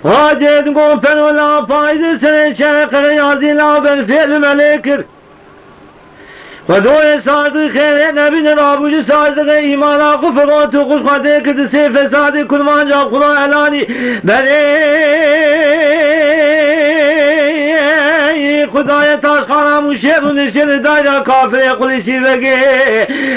واجد قوفن ولا فايدة سنة شرق رياضي لا بالفعل ملكر ودوی صادق خیر نبی نرابوج صادق ایمانا غفرات و خوش خاطر کد سی فساد کنمان جا خدا اعلانی بله خدای تاش خانم و شیب و نشن دایره کافر قلیشی بگه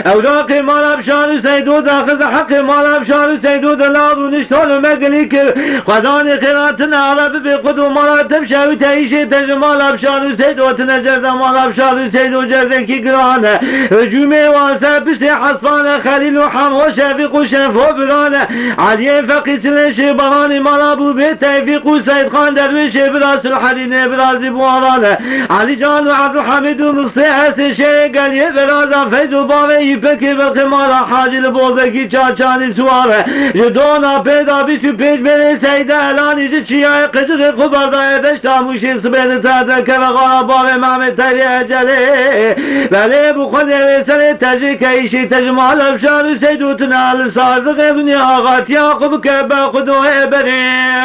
اوراق مال افشان و سیدو داخل حق مال افشان و سیدو دلاب و نشتال و مگلی که خدان خیراتن عرب به خود و مراتب شوی تایشه تجمال افشان و سیدو تنجرد مال افشان و سیدو جرد کی گرانه هجومه واسه پشت حصفانه خلیل و حم و شفیق و شنفو برانه علیه فقیت لشه بهانی مالابو به تیفیق و سید خان درویش براس الحدینه برازی بوارانه علی جان و عبدالحمید و مقصی حس شه گلیه برازا فیض و باوه ایفکی بالخمالا حاجل بوزکی چاچانی سواره جدونا پیدا بیسو پیج بره سیده الانی جه چیای قجق خبردای بشتا موشی سبید تدرکه و غارا باوه محمد تری اجله بله بخود سر تجی کهیشی تجمال افشار سیدوتن آل صادق ابن آغات یاقب که بخدوه بریم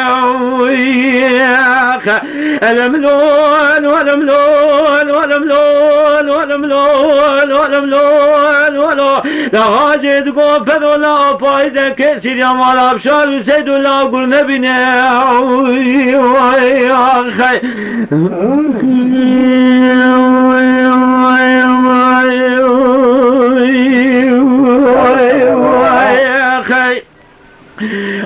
الملون والملون والملون والملون والملون والملون لحاجد قفل ولا فايدة كسر يا مال افشار سيد الله قل نبينا يا أخي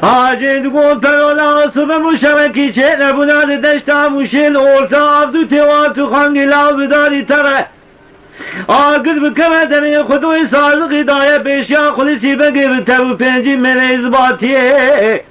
Acil kontrola sıvı müşereki çene bunları deşta müşil orta avdu tevatu hangila vidari tere Ağır bükemedeni kudu sağlık hidayet beşya kulisi begir tebu penci mene izbatiye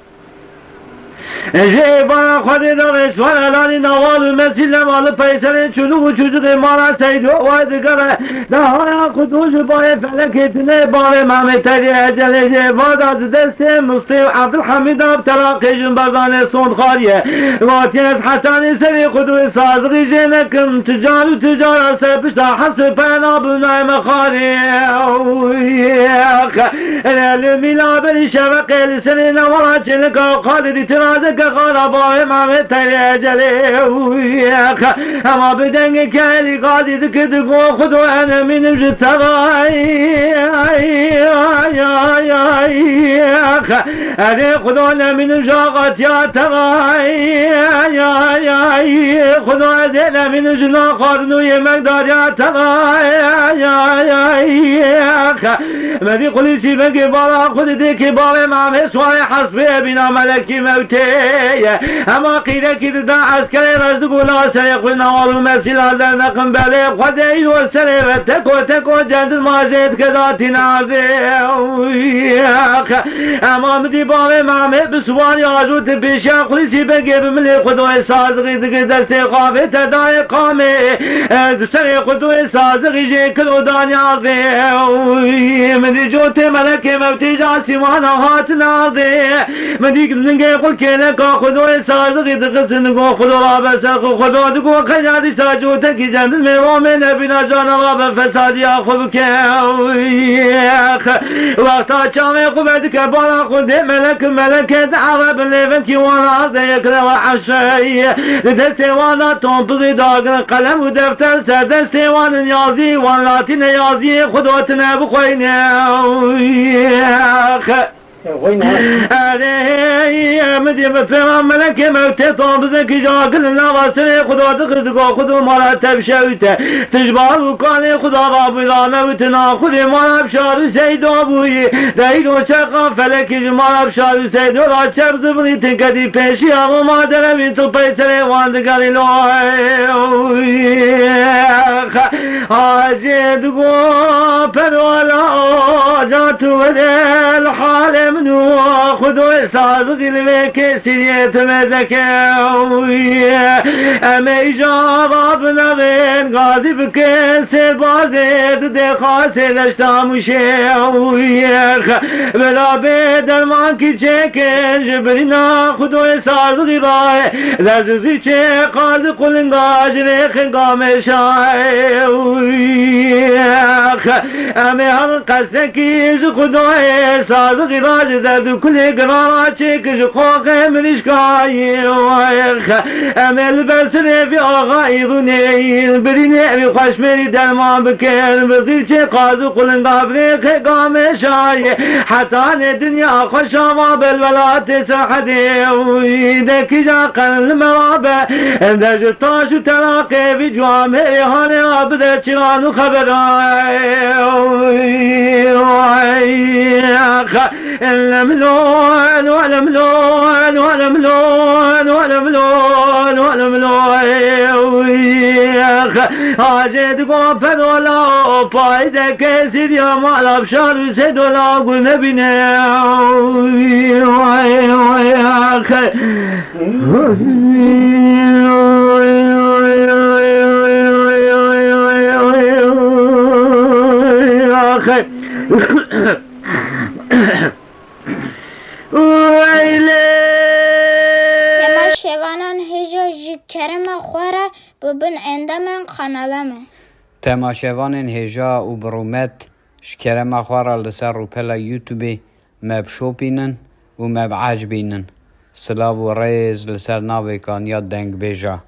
Bana Khadida Resvan Alani Navalı Mesillem alı Feysel'in çuluğu çocuk imara seydi o vaydı kare Dahaya kutucu baye feleketine bari Mehmet Ali Ecelece Vadazı deste Mustafa Abdülhamid Abdülhamid Cümberdane son khariye Vatiyet Hasani Sevi kudu sazgı jenekim Tüccarı tüccara sepişta Hası pena bünayme khariye El milabeli şevek elisini Navala çelik Khalid itirazı Karabağı Mehmet Ali Ecele Ama bedenge keli Kadid kedi kokudu enemin rütevay Eri kudu enemin jagat ya tevay Kudu enemin juna karnu yemek dar ya tevay Medi kulisi beki bala kudidi ki bağı Mehmet Suay hasbi bina meleki mevte Ama kıyla kidida askeri razdı kula seyekli navalı mesilalar nakım beli Kadeyi ve sere ve teko cendil mazet kedatin azi Ama midi bağı Mehmet bisvan yazut pişa kulisi beki bimli kudu sazgı dıgı deste kahve tedai kame Sere kudu sazgı jekil udan yazı Midi jote meleke mevti jasimana hatın azı Midi gizlinge kul kele خدای صادق دقیقاً گو خدا را بسر خدا دو خیالی ساجوته کی جند میوام نبینا جانا را به فسادی خوب که وقتا چامه خوبه که بالا خود ملک عرب لیون کی وانا ذکر و عشای دست وانا تومپزی داغن قلم و دفتر سر دست وانا نیازی والاتی نیازی خدات نبخوینه مدی بفرام ملک موت طابزه کی جاگل نواسه خدا دقیق خدا مرتب شویته تجبار کان خدا را بلانه و تنا خود مرتب شار سید ابوی دید و چقا فلک مرتب شار سید را چب زبری تکدی پیشی اما مادر بین تو پیسر واندگاری حاجد گو پروالا جاتو ودل حال منو خدو صادق الوکی سریت مزکه امی جواب نوین غازی بکن سربازد دخواست دشتاموشه بلا به درمان کی چکن جبرینا خدو صادق رای لرزی چه قاضی قلنگاج رخنگام شای امی هر قصد کیز خدو صادق رای تاج درد كل قرارة تشيكش خوخ من إشكاي أمل بسني في أغايضني بريني بخش مري درمان بكين بزيل قازو قلن دابريك قام شاي حتى الدنيا خشامة بالولات سحدي ويدك جا قلن المرابة اندج طاش تلاقي في جوامع هاني أبدا تشران خبراي الملون والملون والملون والملون والملون حاجت قفل ولا فايدة كسر يا مال أبشار سيد ولا قل نبينا شوانان هجا کرم خوره ببن اندامن خانالمه تماشاوان هجا و برومت شکرم خواره لسر رو پلا یوتیوبی مب شوپینن و مب عجبینن سلاو و ریز لسر ناوی کان یاد دنگ بیجا